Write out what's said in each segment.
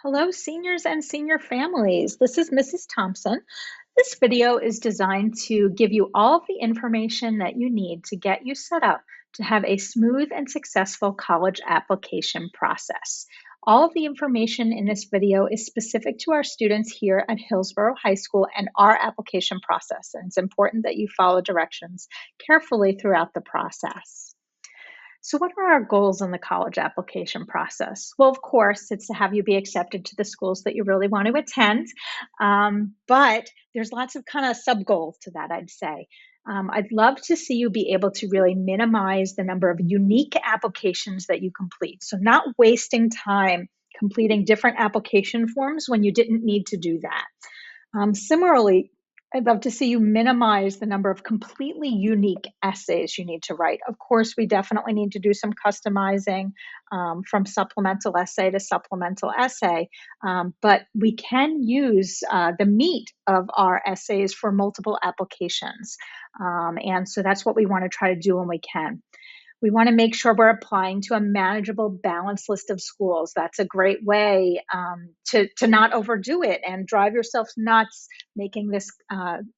Hello, seniors and senior families. This is Mrs. Thompson. This video is designed to give you all of the information that you need to get you set up to have a smooth and successful college application process. All of the information in this video is specific to our students here at Hillsborough High School and our application process. And it's important that you follow directions carefully throughout the process. So, what are our goals in the college application process? Well, of course, it's to have you be accepted to the schools that you really want to attend. But there's lots of kind of sub goals to that, I'd say. I'd love to see you be able to really minimize the number of unique applications that you complete. So, not wasting time completing different application forms when you didn't need to do that. Similarly, I'd love to see you minimize the number of completely unique essays you need to write. Of course, we definitely need to do some customizing from supplemental essay to supplemental essay, but we can use the meat of our essays for multiple applications. And so that's what we want to try to do when we can. We want to make sure we're applying to a manageable, balanced list of schools. That's a great way to not overdo it and drive yourself nuts, making this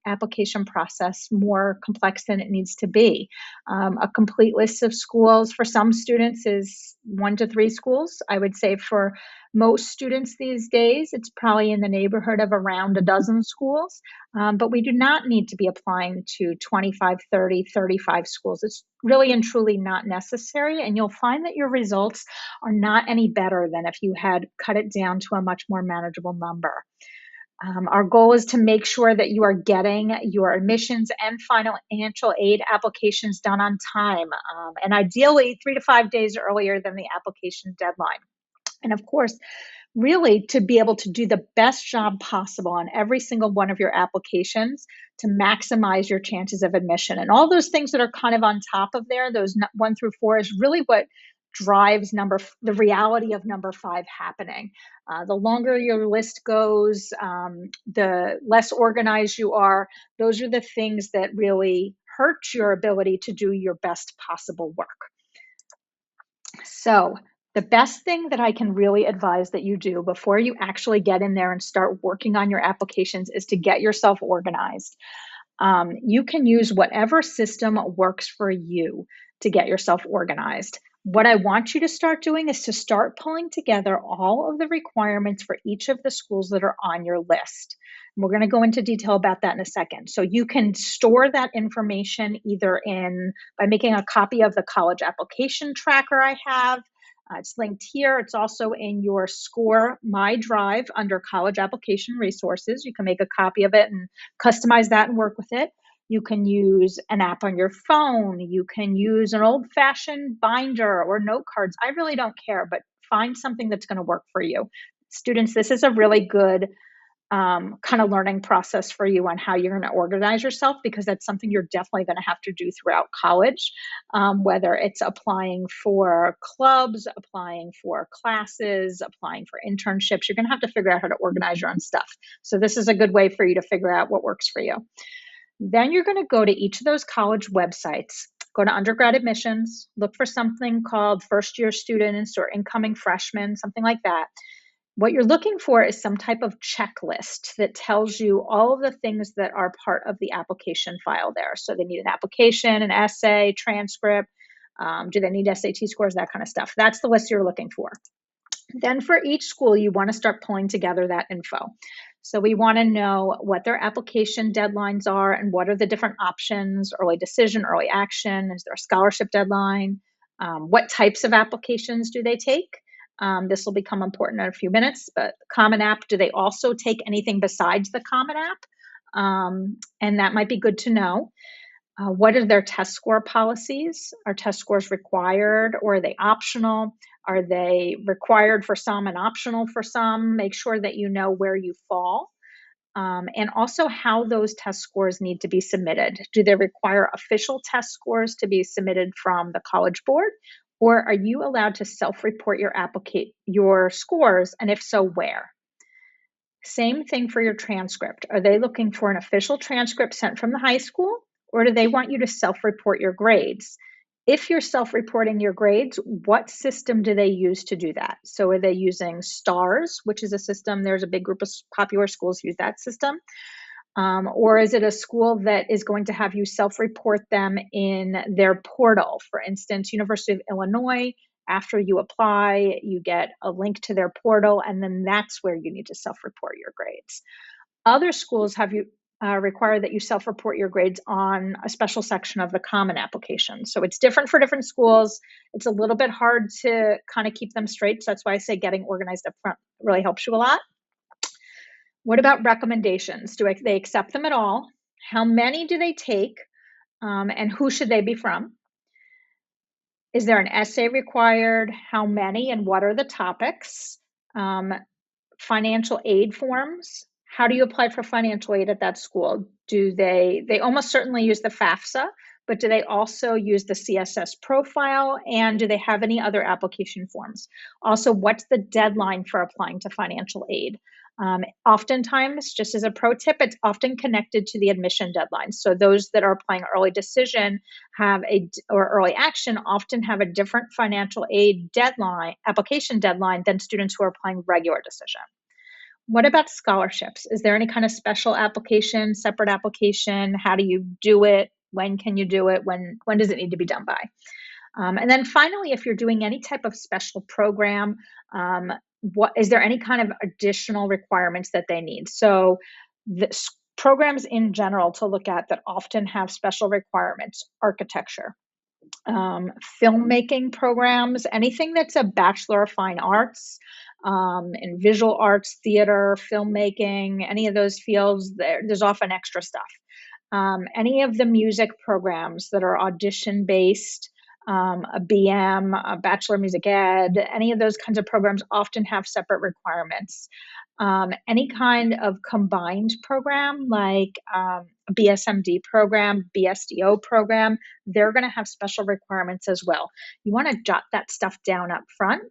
application process more complex than it needs to be. A complete list of schools for some students is 1 to 3 schools. I would say for most students these days, it's probably in the neighborhood of around a dozen schools. But we do not need to be applying to 25, 30, 35 schools. It's really and truly not necessary. And you'll find that your results are not any better than if you had cut it down to a much more manageable number. Our goal is to make sure that you are getting your admissions and financial aid applications done on time, and ideally 3 to 5 days earlier than the application deadline. And of course, really to be able to do the best job possible on every single one of your applications to maximize your chances of admission. And all those things that are kind of on top of there, those 1 through 4, is really what drives the reality of number 5 happening. The longer your list goes, the less organized you are. Those are the things that really hurt your ability to do your best possible work. So the best thing that I can really advise that you do before you actually get in there and start working on your applications is to get yourself organized. You can use whatever system works for you to get yourself organized. What I want you to start doing is to start pulling together all of the requirements for each of the schools that are on your list. And we're going to go into detail about that in a second. So you can store that information either by making a copy of the college application tracker I have. It's linked here. It's also in your SCOIR My Drive under College Application Resources. You can make a copy of it and customize that and work with it. You can use an app on your phone. You can use an old-fashioned binder or note cards. I really don't care, but find something that's going to work for you. Students, this is a really good kind of learning process for you on how you're going to organize yourself, because that's something you're definitely going to have to do throughout college, whether it's applying for clubs, applying for classes, applying for internships. You're going to have to figure out how to organize your own stuff. So this is a good way for you to figure out what works for you. Then you're going to go to each of those college websites. Go to undergrad admissions, look for something called first-year students or incoming freshmen, something like that. What you're looking for is some type of checklist that tells you all of the things that are part of the application file there. So they need an application, an essay, transcript. Do they need SAT scores, that kind of stuff. That's the list you're looking for. Then for each school, you want to start pulling together that info. So we want to know what their application deadlines are and what are the different options: early decision, early action. Is there a scholarship deadline? What types of applications do they take? This will become important in a few minutes, but Common App, do they also take anything besides the Common App? And that might be good to know. What are their test score policies? Are test scores required or are they optional? Are they required for some and optional for some? Make sure that you know where you fall. And also how those test scores need to be submitted. Do they require official test scores to be submitted from the College Board? Or are you allowed to self-report your scores, and if so, where? Same thing for your transcript. Are they looking for an official transcript sent from the high school, or do they want you to self-report your grades? If you're self-reporting your grades, what system do they use to do that? So are they using STARS, which is a system, there's a big group of popular schools use that system. Or is it a school that is going to have you self-report them in their portal? For instance, University of Illinois, after you apply, you get a link to their portal, and then that's where you need to self-report your grades. Other schools have you require that you self-report your grades on a special section of the Common Application. So it's different for different schools. It's a little bit hard to kind of keep them straight. So that's why I say getting organized up front really helps you a lot. What about recommendations? Do they accept them at all? How many do they take? And who should they be from? Is there an essay required? How many and what are the topics? Financial aid forms. How do you apply for financial aid at that school? Do they almost certainly use the FAFSA, but do they also use the CSS profile? And do they have any other application forms? Also, what's the deadline for applying to financial aid? Oftentimes, just as a pro tip, it's often connected to the admission deadline. So those that are applying early decision or early action often have a different financial aid deadline, application deadline than students who are applying regular decision. What about scholarships? Is there any kind of special application, separate application? How do you do it? When can you do it? When does it need to be done by? And then finally, if you're doing any type of special program, what is there any kind of additional requirements that they need? So the programs in general to look at that often have special requirements: architecture, filmmaking programs, anything that's a Bachelor of Fine Arts, in visual arts, theater, filmmaking, any of those fields, there's often extra stuff. Any of the music programs that are audition based, a BM, a Bachelor of Music Ed, any of those kinds of programs often have separate requirements. Any kind of combined program like a BSMD program, BSDO program, they're going to have special requirements as well. You want to jot that stuff down up front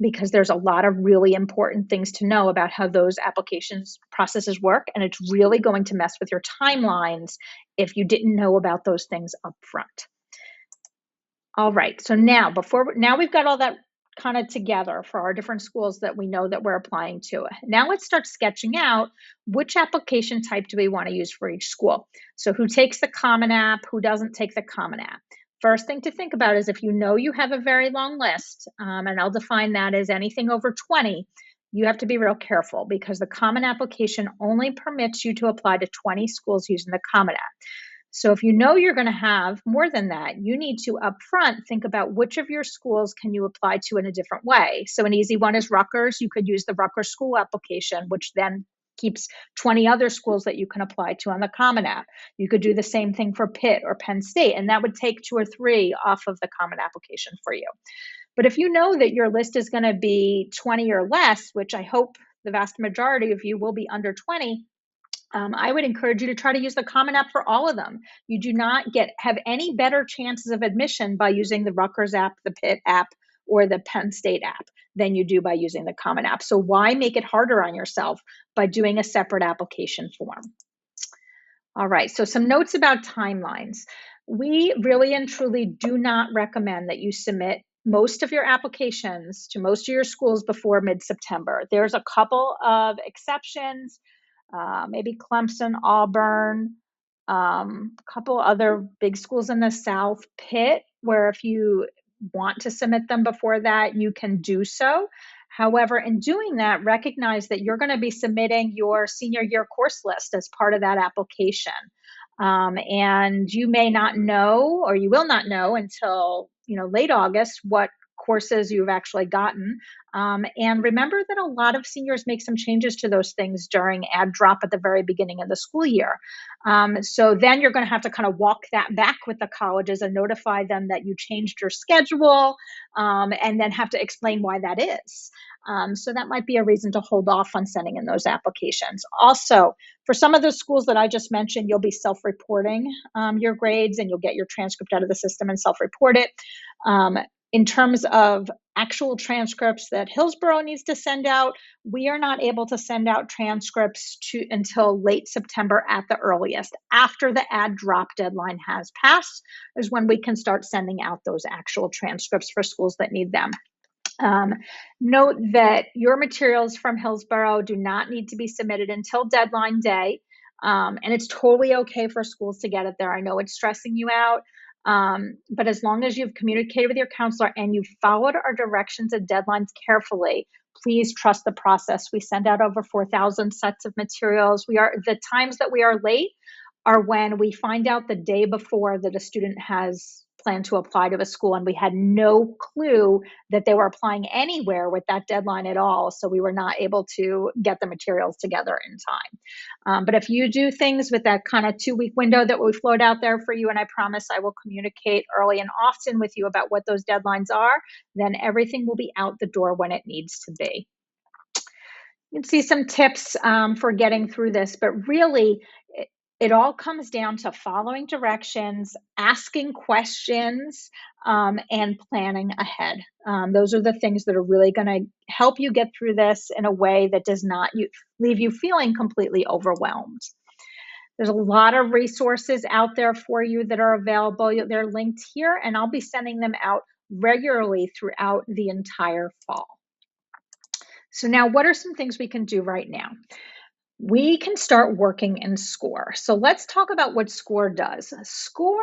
because there's a lot of really important things to know about how those applications processes work, and it's really going to mess with your timelines if you didn't know about those things up front. All right, so now we've got all that kind of together for our different schools that we know that we're applying to. Now let's start sketching out which application type do we want to use for each school. So who takes the Common App, who doesn't take the Common App? First thing to think about is if you know you have a very long list, and I'll define that as anything over 20, you have to be real careful because the Common Application only permits you to apply to 20 schools using the Common App. So if you know you're going to have more than that, you need to upfront think about which of your schools can you apply to in a different way. So an easy one is Rutgers. You could use the Rutgers school application, which then keeps 20 other schools that you can apply to on the Common App. You could do the same thing for Pitt or Penn State, and that would take 2 or 3 off of the Common Application for you. But if you know that your list is going to be 20 or less, which I hope the vast majority of you will be under 20, I would encourage you to try to use the Common App for all of them. You do not have any better chances of admission by using the Rutgers app, the Pitt app, or the Penn State app than you do by using the Common App. So why make it harder on yourself by doing a separate application form? All right, so some notes about timelines. We really and truly do not recommend that you submit most of your applications to most of your schools before mid-September. There's a couple of exceptions. Maybe Clemson, Auburn, a couple other big schools in the South, Pitt, where if you want to submit them before that, you can do so. However, in doing that, recognize that you're going to be submitting your senior year course list as part of that application. And you may not know, or you will not know until late August, what courses you've actually gotten. And remember that a lot of seniors make some changes to those things during add drop at the very beginning of the school year. So then you're going to have to kind of walk that back with the colleges and notify them that you changed your schedule, and then have to explain why that is. So that might be a reason to hold off on sending in those applications. Also, for some of those schools that I just mentioned, you'll be self-reporting your grades, and you'll get your transcript out of the system and self-report it. In terms of actual transcripts that Hillsborough needs to send out. We are not able to send out transcripts until late September at the earliest. After the add drop deadline has passed is when we can start sending out those actual transcripts for schools that need them. Note that your materials from Hillsborough do not need to be submitted until deadline day. And it's totally okay for schools to get it there. I know it's stressing you out, but as long as you've communicated with your counselor and you've followed our directions and deadlines carefully, please trust the process. We send out over 4,000 sets of materials. The times that we are late are when we find out the day before that a student has planned to apply to a school and we had no clue that they were applying anywhere with that deadline at all. So we were not able to get the materials together in time. But if you do things with that kind of 2-week window that we float out there for you, and I promise I will communicate early and often with you about what those deadlines are, then everything will be out the door when it needs to be. You can see some tips for getting through this, but really, it all comes down to following directions, asking questions, and planning ahead. Those are the things that are really going to help you get through this in a way that does not leave you feeling completely overwhelmed. There's a lot of resources out there for you that are available. They're linked here, and I'll be sending them out regularly throughout the entire fall. So now, what are some things we can do right now? We can start working in SCOIR. So let's talk about what SCOIR does. SCOIR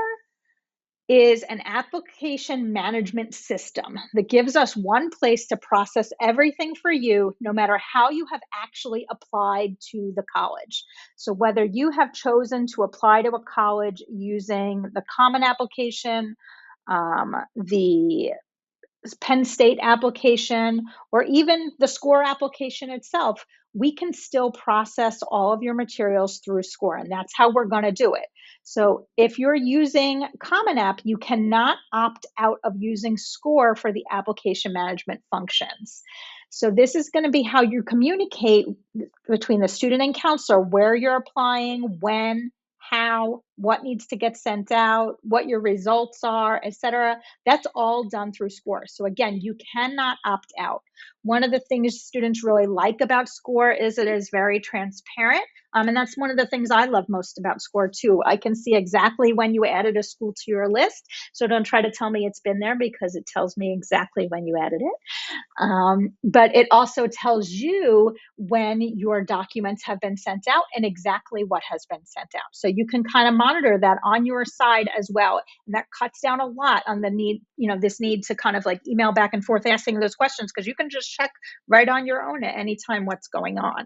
is an application management system that gives us one place to process everything for you, no matter how you have actually applied to the college. So whether you have chosen to apply to a college using the Common Application, the Penn State application, or even the SCOIR application itself, we can still process all of your materials through SCOIR, and that's how we're going to do it. So if you're using Common App, you cannot opt out of using SCOIR for the application management functions. So this is going to be how you communicate between the student and counselor, where you're applying, when, how, what needs to get sent out, what your results are, etc. That's all done through SCOIR. So again, you cannot opt out. One of the things students really like about SCOIR is it is very transparent. And that's one of the things I love most about SCOIR too. I can see exactly when you added a school to your list. So don't try to tell me it's been there, because it tells me exactly when you added it. But it also tells you when your documents have been sent out and exactly what has been sent out. So you can kind of monitor that on your side as well. And that cuts down a lot on the need, this need to kind of like email back and forth asking those questions, because you can just check right on your own at any time what's going on.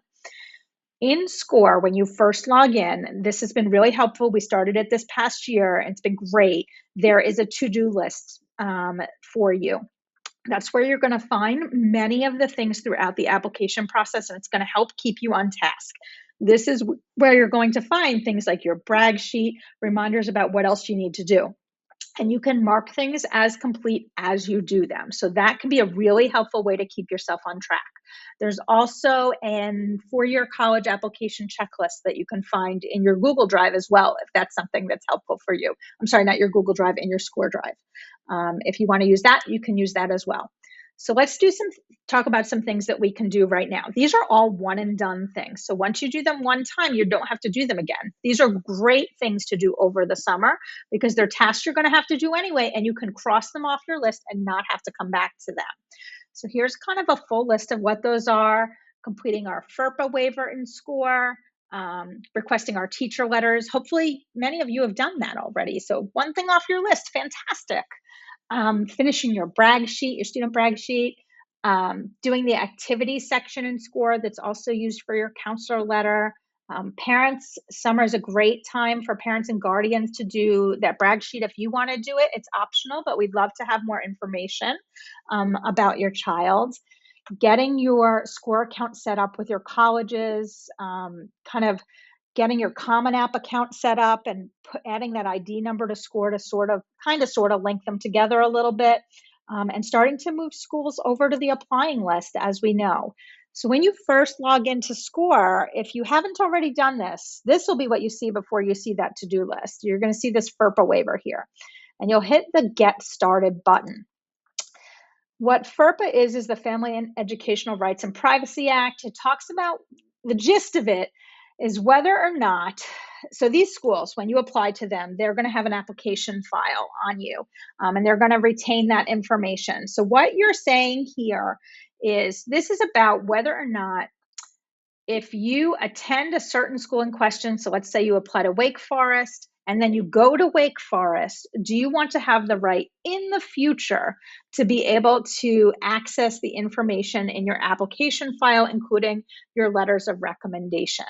In SCOIR, when you first log in, this has been really helpful. We started it this past year, and it's been great. There is a to-do list for you. That's where you're going to find many of the things throughout the application process, and it's going to help keep you on task. This is where you're going to find things like your brag sheet, reminders about what else you need to do. And you can mark things as complete as you do them. So that can be a really helpful way to keep yourself on track. There's also a four-year college application checklist that you can find in your Google Drive as well, if that's something that's helpful for you. I'm sorry, not your Google Drive, in your SCOIR Drive. If you want to use that, you can use that as well. So let's talk about some things that we can do right now. These are all one and done things. So once you do them one time, you don't have to do them again. These are great things to do over the summer, because they're tasks you're going to have to do anyway, and you can cross them off your list and not have to come back to them. So here's kind of a full list of what those are: completing our FERPA waiver in SCOIR, requesting our teacher letters. Hopefully many of you have done that already. So one thing off your list, fantastic. Finishing your brag sheet, your student brag sheet, doing the activities section in SCOIR that's also used for your counselor letter. Parents, summer is a great time for parents and guardians to do that brag sheet. If you want to do it, it's optional, but we'd love to have more information about your child. Getting your SCOIR account set up with your colleges, kind of getting your Common App account set up, and adding that ID number to SCOIR to sort of link them together a little bit, and starting to move schools over to the applying list, as we know. So when you first log into SCOIR, if you haven't already done this, this will be what you see before you see that to-do list. You're going to see this FERPA waiver here, and you'll hit the Get Started button. What FERPA is the Family and Educational Rights and Privacy Act. It talks about the gist of it is whether or not, so these schools, when you apply to them, they're going to have an application file on you, and they're going to retain that information. So what you're saying here is this is about whether or not if you attend a certain school in question, so let's say you apply to Wake Forest and then you go to Wake Forest, do you want to have the right in the future to be able to access the information in your application file, including your letters of recommendation?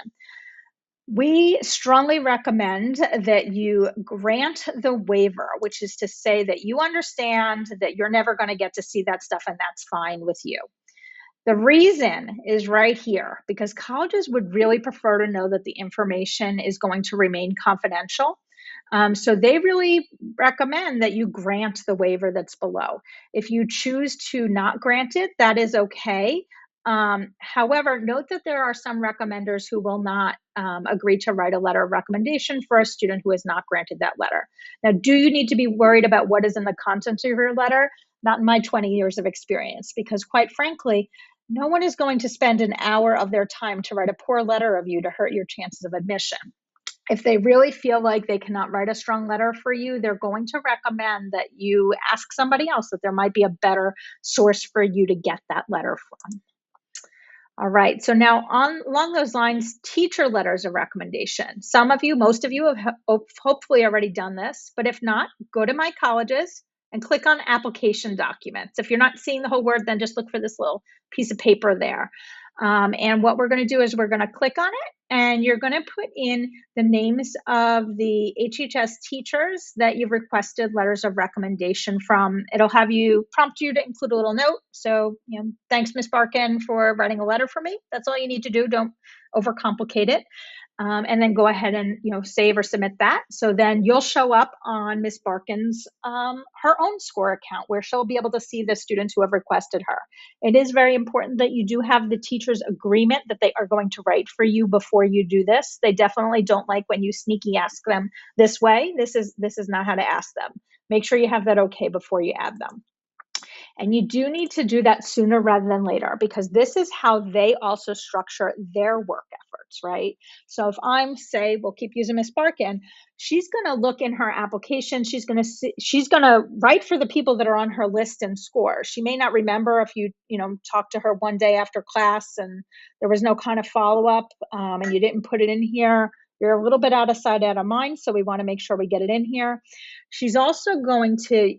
We strongly recommend that you grant the waiver, which is to say that you understand that you're never going to get to see that stuff and that's fine with you. The reason is right here, because colleges would really prefer to know that the information is going to remain confidential. So they really recommend that you grant the waiver that's below. If you choose to not grant it, that is okay. However, note that there are some recommenders who will not agree to write a letter of recommendation for a student who has not granted that letter. Now, do you need to be worried about what is in the contents of your letter? Not in my 20 years of experience, because quite frankly, no one is going to spend an hour of their time to write a poor letter of you to hurt your chances of admission. If they really feel like they cannot write a strong letter for you, they're going to recommend that you ask somebody else, that there might be a better source for you to get that letter from. All right, so now along those lines, teacher letters of recommendation. Some of you, most of you have hopefully already done this, but if not, go to My Colleges and click on application documents. If you're not seeing the whole word, then just look for this little piece of paper there. And what we're going to do is we're going to click on it and you're going to put in the names of the HHS teachers that you've requested letters of recommendation from. It'll have you prompt you to include a little note. So, thanks, Ms. Barkin, for writing a letter for me. That's all you need to do. Don't overcomplicate it. And then go ahead and save or submit that. So then you'll show up on Ms. Barkin's her own SCOIR account, where she'll be able to see the students who have requested her. It is very important that you do have the teacher's agreement that they are going to write for you before you do this. They definitely don't like when you sneaky ask them this way. This is not how to ask them. Make sure you have that okay before you add them. And you do need to do that sooner rather than later, because this is how they also structure their work efforts, right? So if I'm, say, we'll keep using Miss Barkin, she's going to look in her application. She's going to write for the people that are on her list and SCOIR. She may not remember if you talked to her one day after class and there was no kind of follow-up and you didn't put it in here. You're a little bit out of sight, out of mind, so we want to make sure we get it in here. She's also going to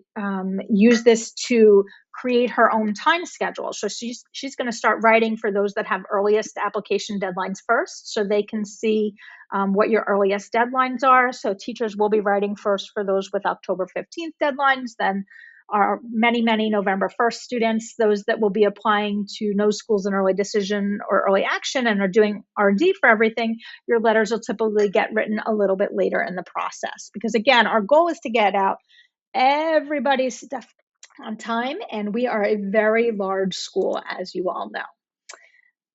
use this to create her own time schedule. So she's going to start writing for those that have earliest application deadlines first, so they can see what your earliest deadlines are. So teachers will be writing first for those with October 15th deadlines, then our many November 1st students, those that will be applying to no schools in early decision or early action and are doing R&D for everything. Your letters will typically get written a little bit later in the process, because again, our goal is to get out everybody's stuff on time, and we are a very large school, as you all know.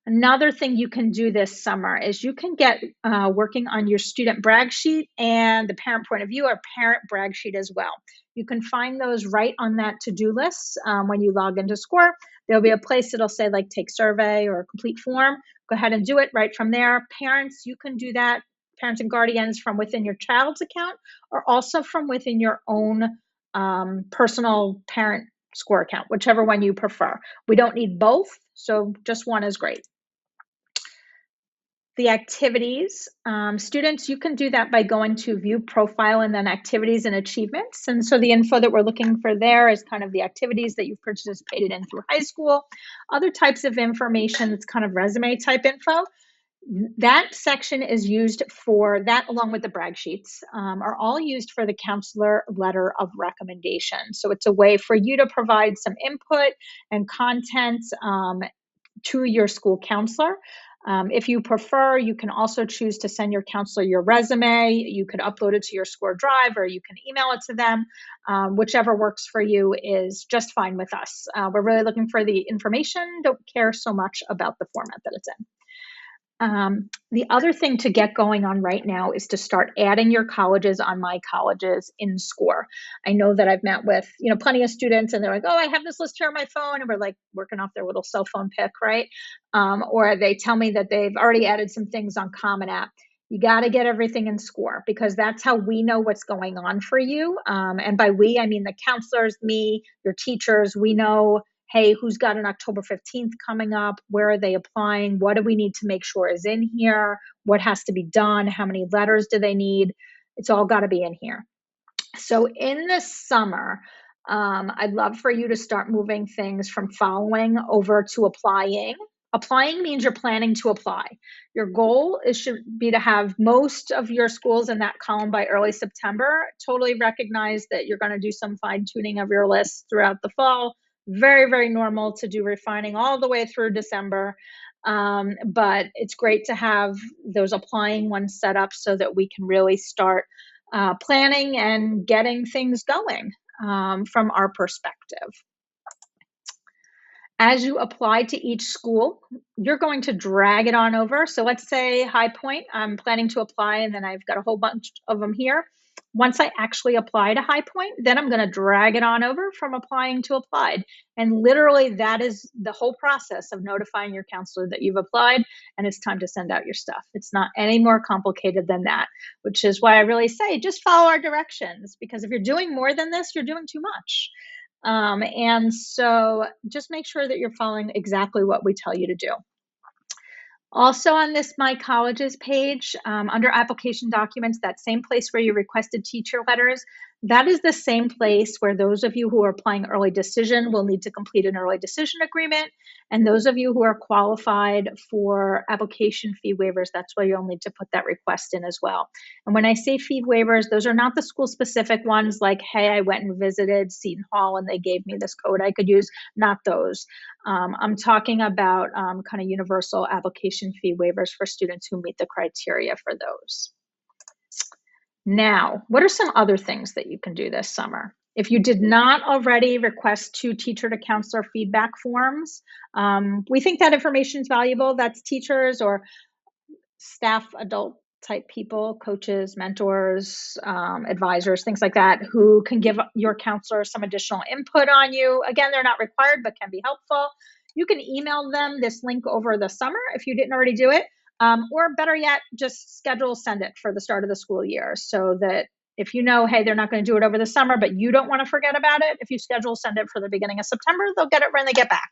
Another thing you can do this summer is you can get working on your student brag sheet and the parent point of view or parent brag sheet as well. You can find those right on that to-do list when you log into SCOIR. There'll be a place that'll say like take survey or complete form. Go ahead and do it right from there. Parents, you can do that, parents and guardians, from within your child's account or also from within your own personal parent SCOIR account, whichever one you prefer. We don't need both, so just one is great. The activities, students, you can do that by going to view profile and then activities and achievements. And so the info that we're looking for there is kind of the activities that you've participated in through high school. Other types of information, it's kind of resume type info. That section is used for that, along with the brag sheets, are all used for the counselor letter of recommendation. So it's a way for you to provide some input and content to your school counselor. If you prefer, you can also choose to send your counselor your resume. You could upload it to your SCOIR Drive, or you can email it to them. Whichever works for you is just fine with us. We're really looking for the information, don't care so much about the format that it's in. The other thing to get going on right now is to start adding your colleges on My Colleges in SCOIR. I know that I've met with, plenty of students and they're like, oh, I have this list here on my phone. And we're like working off their little cell phone pic, right? Or they tell me that they've already added some things on Common App. You got to get everything in SCOIR because that's how we know what's going on for you. And by we, I mean the counselors, me, your teachers. We know, hey, who's got an October 15th coming up? Where are they applying? What do we need to make sure is in here? What has to be done? How many letters do they need? It's all got to be in here. So in the summer, I'd love for you to start moving things from following over to applying. Applying means you're planning to apply. Your goal should be to have most of your schools in that column by early September. Totally recognize that you're going to do some fine tuning of your list throughout the fall. Very, very normal to do refining all the way through December. But it's great to have those applying ones set up so that we can really start planning and getting things going from our perspective. As you apply to each school, you're going to drag it on over. So let's say High Point, I'm planning to apply and then I've got a whole bunch of them here. Once I actually apply to High Point, then I'm going to drag it on over from applying to applied. And literally that is the whole process of notifying your counselor that you've applied and it's time to send out your stuff. It's not any more complicated than that, which is why I really say just follow our directions, because if you're doing more than this, you're doing too much. And so just make sure that you're following exactly what we tell you to do. Also on this My Colleges page, under application documents, that same place where you requested teacher letters, that is the same place where those of you who are applying early decision will need to complete an early decision agreement. And those of you who are qualified for application fee waivers, that's where you'll need to put that request in as well. And when I say fee waivers, those are not the school specific ones like, hey, I went and visited Seton Hall and they gave me this code I could use, not those. I'm talking about kind of universal application fee waivers for students who meet the criteria for those. Now, what are some other things that you can do this summer? If you did not already request 2 teacher to counselor feedback forms, we think that information is valuable. That's teachers or staff, adult type people, coaches, mentors, advisors, things like that, who can give your counselor some additional input on you. Again, they're not required, but can be helpful. You can email them this link over the summer if you didn't already do it. Or better yet, just send it for the start of the school year so that if you know, hey, they're not going to do it over the summer, but you don't want to forget about it, if you send it for the beginning of September, they'll get it when they get back.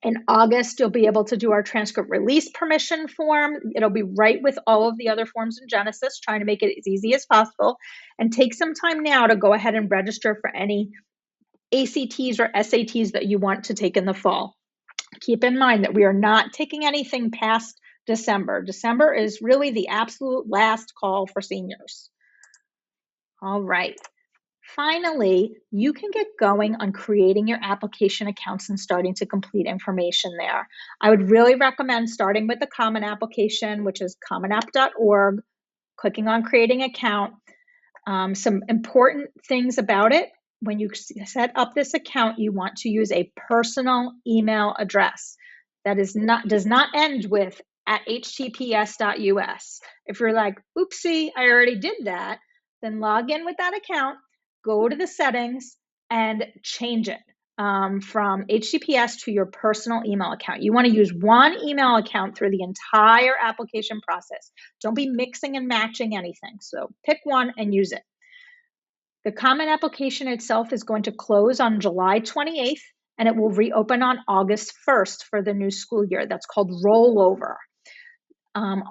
In August, you'll be able to do our transcript release permission form. It'll be right with all of the other forms in Genesis, trying to make it as easy as possible. And take some time now to go ahead and register for any ACTs or SATs that you want to take in the fall. Keep in mind that we are not taking anything past December. December is really the absolute last call for seniors. All right. Finally, you can get going on creating your application accounts and starting to complete information there. I would really recommend starting with the Common Application, which is commonapp.org, clicking on creating account. Some important things about it. When you set up this account, you want to use a personal email address that does not end with @https.us. If you're like, oopsie, I already did that, then log in with that account, go to the settings and change it from HTTPS to your personal email account. You want to use one email account through the entire application process. Don't be mixing and matching anything. So pick one and use it. The Common Application itself is going to close on July 28th, and it will reopen on August 1st for the new school year. That's called rollover.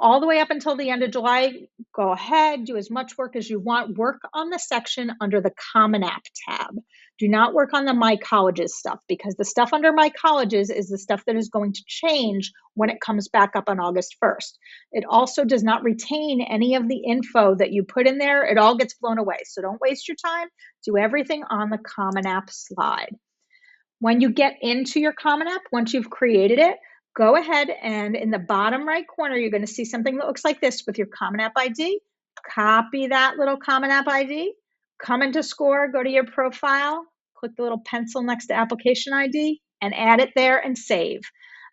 All the way up until the end of July, go ahead, do as much work as you want. Work on the section under the Common App tab. Do not work on the My Colleges stuff, because the stuff under My Colleges is the stuff that is going to change when it comes back up on August 1st. It also does not retain any of the info that you put in there. It all gets blown away. So don't waste your time. Do everything on the Common App slide. When you get into your Common App, once you've created it, go ahead and in the bottom right corner, you're going to see something that looks like this with your Common App ID. Copy that little Common App ID, come into SCOIR, go to your profile, click the little pencil next to application ID and add it there and save.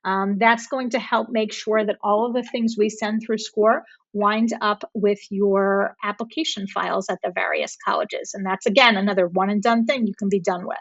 That's going to help make sure that all of the things we send through SCOIR wind up with your application files at the various colleges. And that's, again, another one and done thing you can be done with.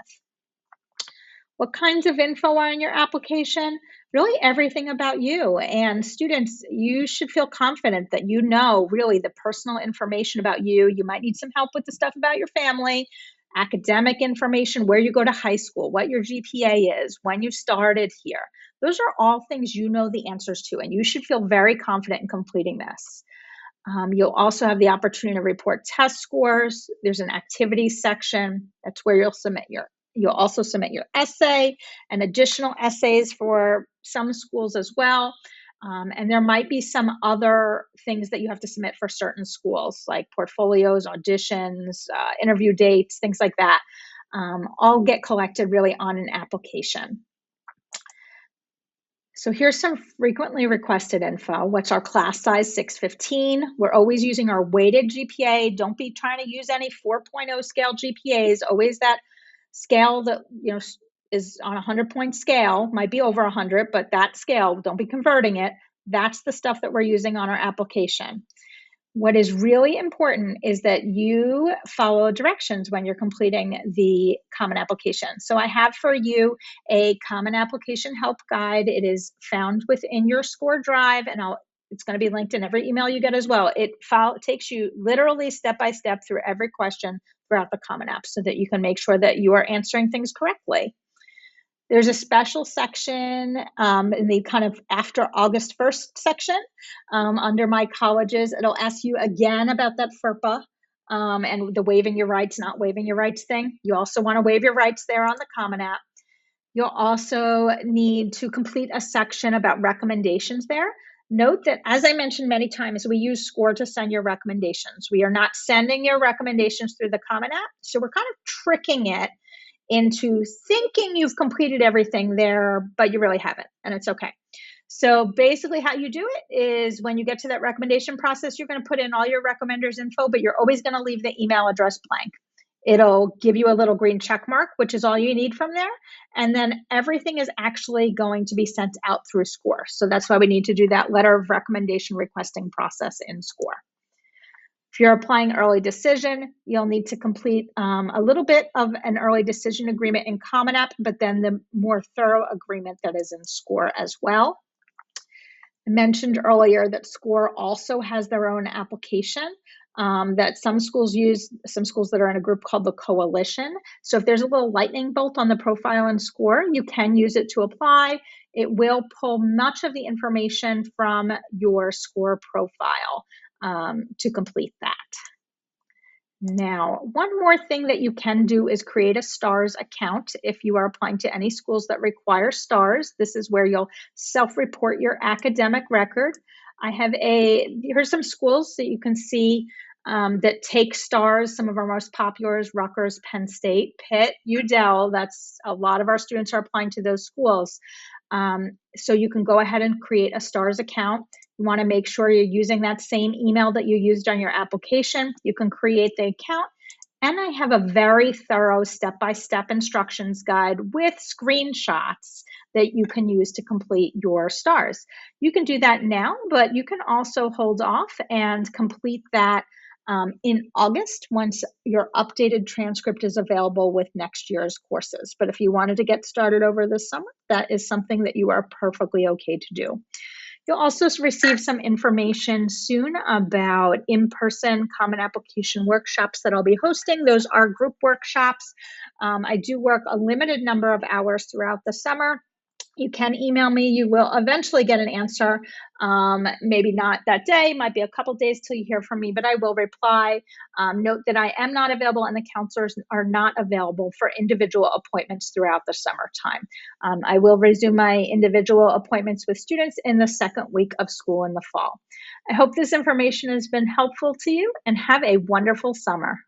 What kinds of info are in your application? Really everything about you. And students, you should feel confident that you know really the personal information about you. You might need some help with the stuff about your family, academic information, where you go to high school, what your GPA is, when you started here. Those are all things you know the answers to, and you should feel very confident in completing this. You'll also have the opportunity to report test scores. There's an activities section. That's where you'll also submit your essay and additional essays for some schools as well. And there might be some other things that you have to submit for certain schools, like portfolios, auditions, interview dates, things like that. All get collected really on an application. So here's some frequently requested info. What's our class size? 615. We're always using our weighted GPA. Don't be trying to use any 4.0 scale GPAs. Always that scale that is on a 100-point scale, might be over 100, but that scale, don't be converting it. That's the stuff that we're using on our application. What is really important is that you follow directions when you're completing the Common Application. So I have for you a Common Application help guide. It is found within your SCOIR drive, and it's going to be linked in every email you get as well. It takes you literally step by step through every question throughout the Common App so that you can make sure that you are answering things correctly. There's a special section in the kind of after August 1st section under my colleges. It'll ask you again about that FERPA and the waiving your rights, not waiving your rights thing. You also want to waive your rights there on the Common App. You'll also need to complete a section about recommendations there. Note that, as I mentioned many times, we use SCOIR to send your recommendations. We are not sending your recommendations through the Common App, so we're kind of tricking it into thinking you've completed everything there, but you really haven't, and it's okay. So basically how you do it is when you get to that recommendation process, you're going to put in all your recommenders info, but you're always going to leave the email address blank. It'll give you a little green check mark, which is all you need from there. And then everything is actually going to be sent out through SCOIR. So that's why we need to do that letter of recommendation requesting process in SCOIR. If you're applying early decision, you'll need to complete a little bit of an early decision agreement in Common App, but then the more thorough agreement that is in SCOIR as well. I mentioned earlier that SCOIR also has their own application that some schools use, some schools that are in a group called the Coalition. So if there's a little lightning bolt on the profile in SCOIR, you can use it to apply. It will pull much of the information from your SCOIR profile to complete that. Now, one more thing that you can do is create a STARS account if you are applying to any schools that require STARS. This is where you'll self-report your academic record. Here's some schools that you can see that take STARS. Some of our most popular is Rutgers, Penn State, Pitt, UDEL. That's a lot of our students are applying to those schools. So you can go ahead and create a STARS account. You want to make sure you're using that same email that you used on your application. You can create the account. And I have a very thorough step-by-step instructions guide with screenshots that you can use to complete your STARS. You can do that now, but you can also hold off and complete that in August once your updated transcript is available with next year's courses. But if you wanted to get started over this summer, that is something that you are perfectly okay to do. You'll also receive some information soon about in-person Common Application workshops that I'll be hosting. Those are group workshops. I do work a limited number of hours throughout the summer. You can email me. You will eventually get an answer. Maybe not that day, might be a couple days till you hear from me, but I will reply. Note that I am not available and the counselors are not available for individual appointments throughout the summertime. I will resume my individual appointments with students in the second week of school in the fall. I hope this information has been helpful to you and have a wonderful summer.